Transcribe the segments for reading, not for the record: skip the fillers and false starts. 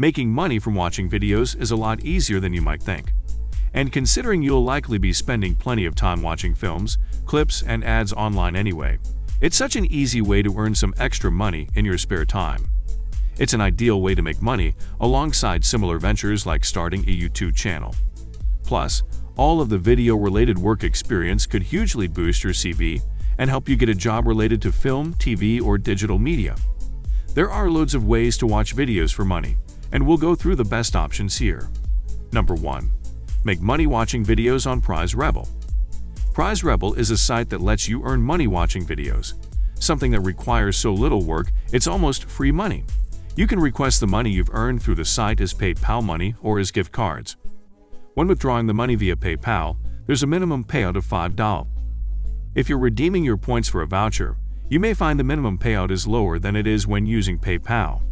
Making money from watching videos is a lot easier than you might think. And considering you'll likely be spending plenty of time watching films, clips, and ads online anyway, it's such an easy way to earn some extra money in your spare time. It's an ideal way to make money alongside similar ventures like starting a YouTube channel. Plus, all of the video-related work experience could hugely boost your CV and help you get a job related to film, TV, or digital media. There are loads of ways to watch videos for money, and we'll go through the best options here. Number 1. Make money watching videos on Prize Rebel. Prize Rebel is a site that lets you earn money watching videos, something that requires so little work it's almost free money. You can request the money you've earned through the site as PayPal money or as gift cards. When withdrawing the money via PayPal, there's a minimum payout of $5. If you're redeeming your points for a voucher, you may find the minimum payout is lower than it is when using PayPal.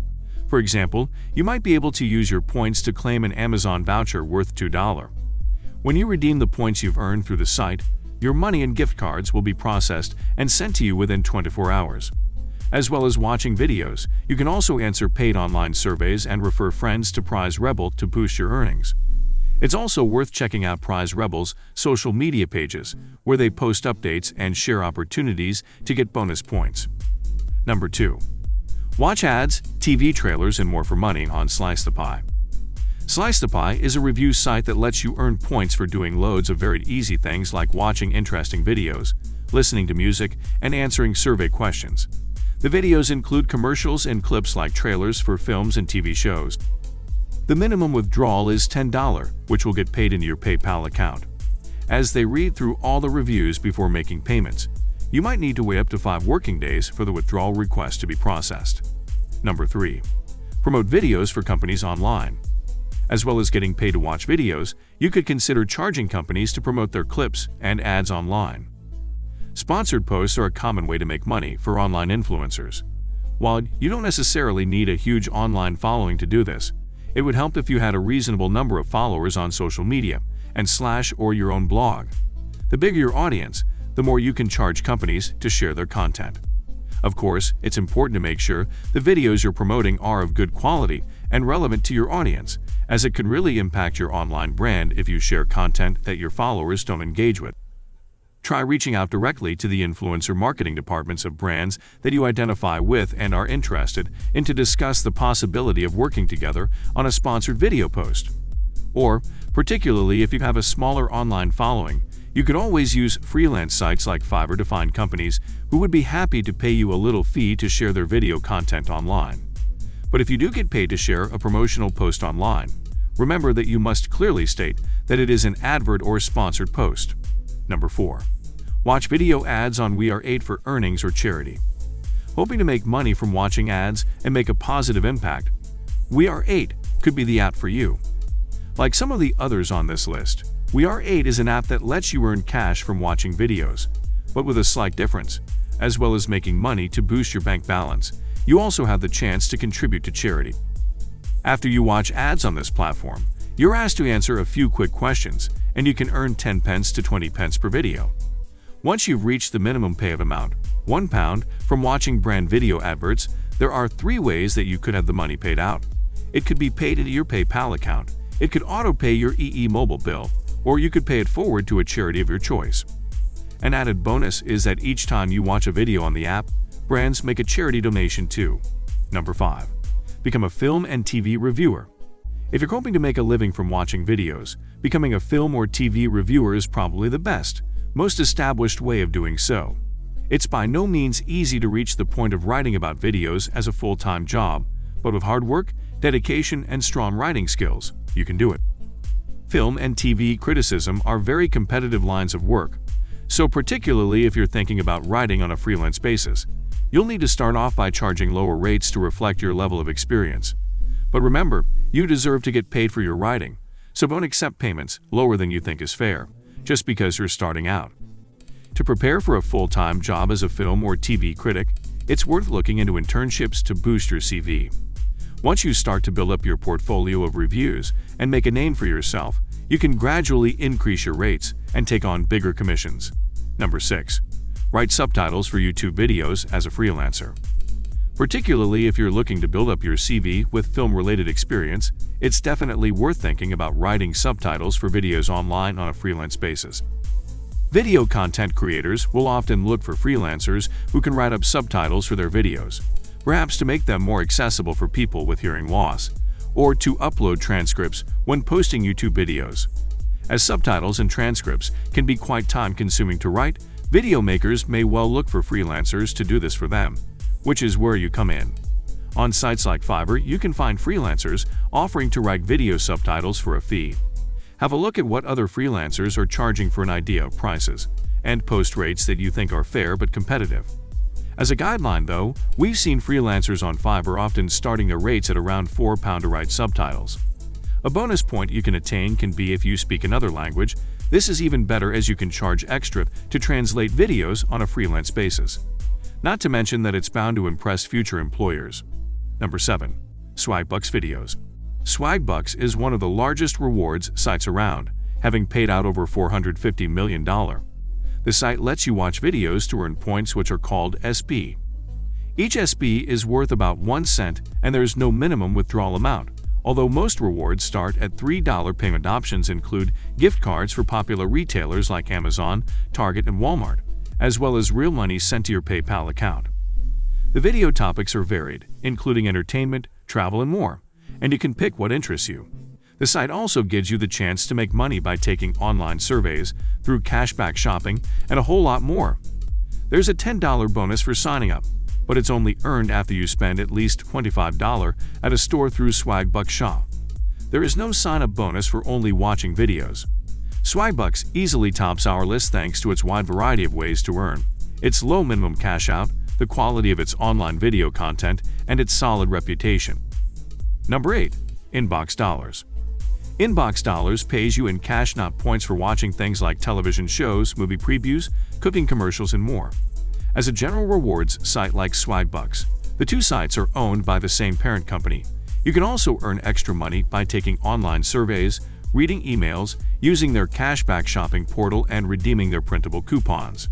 For example, you might be able to use your points to claim an Amazon voucher worth $2. When you redeem the points you've earned through the site, your money and gift cards will be processed and sent to you within 24 hours. As well as watching videos, you can also answer paid online surveys and refer friends to Prize Rebel to boost your earnings. It's also worth checking out Prize Rebel's social media pages, where they post updates and share opportunities to get bonus points. Number 2. Watch ads, TV trailers, and more for money on Slice the Pie. Slice the Pie is a review site that lets you earn points for doing loads of very easy things like watching interesting videos, listening to music, and answering survey questions. The videos include commercials and clips like trailers for films and TV shows. The minimum withdrawal is $10, which will get paid into your PayPal account. As they read through all the reviews before making payments, you might need to wait up to 5 working days for the withdrawal request to be processed. Number 3. Promote videos for companies online. As well as getting paid to watch videos, you could consider charging companies to promote their clips and ads online. Sponsored posts are a common way to make money for online influencers. While you don't necessarily need a huge online following to do this, it would help if you had a reasonable number of followers on social media and or your own blog. The bigger your audience, the more you can charge companies to share their content. Of course, it's important to make sure the videos you're promoting are of good quality and relevant to your audience, as it can really impact your online brand if you share content that your followers don't engage with. Try reaching out directly to the influencer marketing departments of brands that you identify with and are interested in to discuss the possibility of working together on a sponsored video post. Or, particularly if you have a smaller online following, you could always use freelance sites like Fiverr to find companies who would be happy to pay you a little fee to share their video content online. But if you do get paid to share a promotional post online, remember that you must clearly state that it is an advert or sponsored post. Number 4. Watch video ads on We Are 8 for earnings or charity. Hoping to make money from watching ads and make a positive impact, We Are 8 could be the app for you. Like some of the others on this list, We Are 8 is an app that lets you earn cash from watching videos, but with a slight difference. As well as making money to boost your bank balance, you also have the chance to contribute to charity. After you watch ads on this platform, you're asked to answer a few quick questions, and you can earn 10 pence to 20 pence per video. Once you've reached the minimum payout amount, £1, from watching brand video adverts, there are 3 ways that you could have the money paid out. It could be paid into your PayPal account, it could auto-pay your EE mobile bill, or you could pay it forward to a charity of your choice. An added bonus is that each time you watch a video on the app, brands make a charity donation too. Number 5. Become a film and TV reviewer. If you're hoping to make a living from watching videos, becoming a film or TV reviewer is probably the best, most established way of doing so. It's by no means easy to reach the point of writing about videos as a full-time job, but with hard work, dedication, and strong writing skills, you can do it. Film and TV criticism are very competitive lines of work, so particularly if you're thinking about writing on a freelance basis, you'll need to start off by charging lower rates to reflect your level of experience. But remember, you deserve to get paid for your writing, so don't accept payments lower than you think is fair, just because you're starting out. To prepare for a full-time job as a film or TV critic, it's worth looking into internships to boost your CV. Once you start to build up your portfolio of reviews and make a name for yourself, you can gradually increase your rates and take on bigger commissions. Number 6. Write subtitles for YouTube videos as a freelancer. Particularly if you're looking to build up your CV with film-related experience, it's definitely worth thinking about writing subtitles for videos online on a freelance basis. Video content creators will often look for freelancers who can write up subtitles for their videos, perhaps to make them more accessible for people with hearing loss, or to upload transcripts when posting YouTube videos. As subtitles and transcripts can be quite time-consuming to write, video makers may well look for freelancers to do this for them, which is where you come in. On sites like Fiverr, you can find freelancers offering to write video subtitles for a fee. Have a look at what other freelancers are charging for an idea of prices, and post rates that you think are fair but competitive. As a guideline, though, we've seen freelancers on Fiverr often starting their rates at around £4 to write subtitles. A bonus point you can attain can be if you speak another language. This is even better as you can charge extra to translate videos on a freelance basis. Not to mention that it's bound to impress future employers. Number 7. Swagbucks videos. Swagbucks is one of the largest rewards sites around, having paid out over $450 million. The site lets you watch videos to earn points which are called SP. Each SP is worth about 1 cent and there is no minimum withdrawal amount, although most rewards start at $3 payment options include gift cards for popular retailers like Amazon, Target, and Walmart, as well as real money sent to your PayPal account. The video topics are varied, including entertainment, travel, and more, and you can pick what interests you. The site also gives you the chance to make money by taking online surveys, through cashback shopping, and a whole lot more. There's a $10 bonus for signing up, but it's only earned after you spend at least $25 at a store through Swagbucks Shop. There is no sign-up bonus for only watching videos. Swagbucks easily tops our list thanks to its wide variety of ways to earn, its low minimum cash out, the quality of its online video content, and its solid reputation. Number 8. Inbox Dollars. Inbox Dollars pays you in cash, not points, for watching things like television shows, movie previews, cooking commercials, and more. As a general rewards site like Swagbucks, the two sites are owned by the same parent company. You can also earn extra money by taking online surveys, reading emails, using their cashback shopping portal, and redeeming their printable coupons.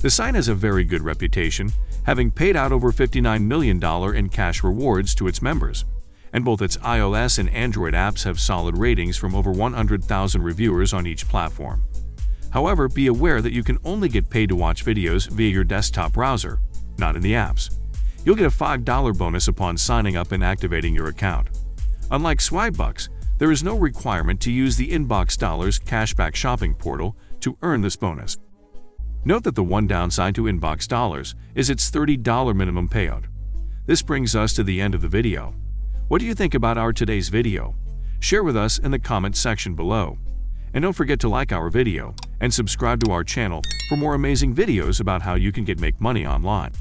The site has a very good reputation, having paid out over $59 million in cash rewards to its members, and both its iOS and Android apps have solid ratings from over 100,000 reviewers on each platform. However, be aware that you can only get paid to watch videos via your desktop browser, not in the apps. You'll get a $5 bonus upon signing up and activating your account. Unlike Swagbucks, there is no requirement to use the Inbox Dollars cashback shopping portal to earn this bonus. Note that the one downside to Inbox Dollars is its $30 minimum payout. This brings us to the end of the video. What do you think about our today's video? Share with us in the comment section below. And don't forget to like our video and subscribe to our channel for more amazing videos about how you can make money online.